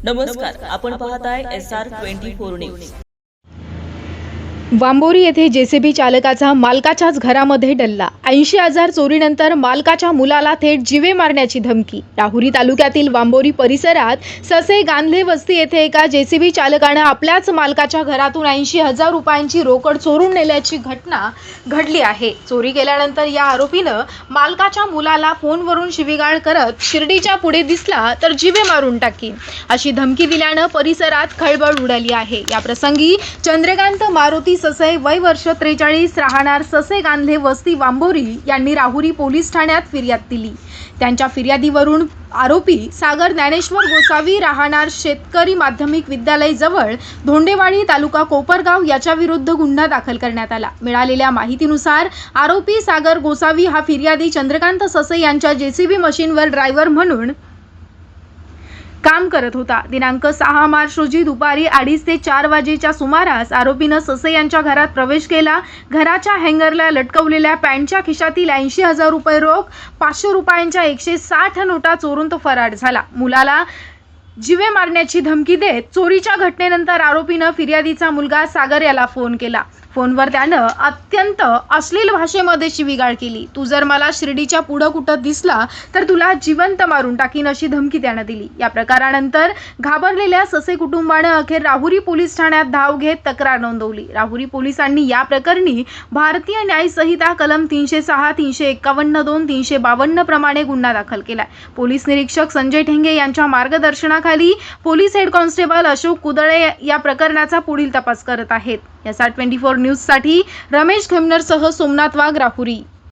नमस्कार, आपण पाहताय SR24 न्यूज। वांबोरी येथे जेसीबी चालकाचा मालकाच्याच घरामध्ये डल्ला। 80,000 चोरीनंतर मालकाच्या मुलाला थेट जीवे मारण्याची धमकी। राहुरी तालुक्यातील वांबोरी परिसरात ससे गांधले वस्ती येथे एका जेसीबी चालकाने आपल्याच मालकाच्या घरातून 80,000 रुपयांची रोकड चोरून नेल्याची घटना घडली आहे। चोरी केल्यानंतर या आरोपीनं मालकाच्या मुलाला फोनवरून शिवीगाळ करत शिर्डीच्या पुढे दिसला तर जीवे मारून टाकीन अशी धमकी दिल्यानं परिसरात खळबळ उडाली आहे। या प्रसंगी चंद्रकांत मारुती ससे वय वर्ष 43 राहणार ससे गांधले वस्ती वांबोरी यांनी राहुरी पोलीस ठाण्यात फिर्याद दिली। त्यांच्या फिर्यादीवरून आरोपी सागर ज्ञानेश्वर गोसावी राहणार शेतकरी माध्यमिक विद्यालय जवळ धोंडेवाडी तालुका कोपरगाव याच्या विरुद्ध गुन्हा दाखल करण्यात आला। मिळालेल्या माहितीनुसार आरोपी सागर गोसावी हा फिर्यादी चंद्रकांत ससे यांच्या जेसीबी मशीनवर ड्रायव्हर म्हणून काम करत होता। दिनांक 6 मार्च रोजी दुपारी 2:30 ते 4 वाजेच्या सुमारास आरोपीनं ससे यांच्या घरात प्रवेश केला। घराच्या हँगरला लटकवलेल्या पॅन्टच्या खिशातील 80,000 रुपये रोख, 500 रुपयांच्या 160 नोटा चोरून तो फरार झाला। मुलाला जीवे मारण्याची धमकी देत चोरीच्या घटनेनंतर आरोपीनं फिर्यादीचा मुलगा सागर याला फोन केला। फोनवर त्यानं अत्यंत अश्लील भाषेमध्ये शिवीगाळ केली। तू जर मला शिर्डीच्या पुढं कुठं दिसला तर तुला जिवंत मारून टाकीन अशी धमकी त्यानं दिली। या प्रकारानंतर घाबरलेल्या ससे कुटुंबानं अखेर राहुरी पोलीस ठाण्यात धाव घेत तक्रार नोंदवली। राहुरी पोलिसांनी या प्रकरणी भारतीय न्याय संहिता कलम 306, 351(2), 352 प्रमाणे गुन्हा दाखल केलाय। पोलीस निरीक्षक संजय ठेंगे यांच्या मार्गदर्शनाखाली police head constable Ashok Kudale या प्रकरणाचा पुढील तपास करत आहेत। SR24 न्यूज साठी रमेश खेमनरसह सोमनाथ वाघ, राहुरी।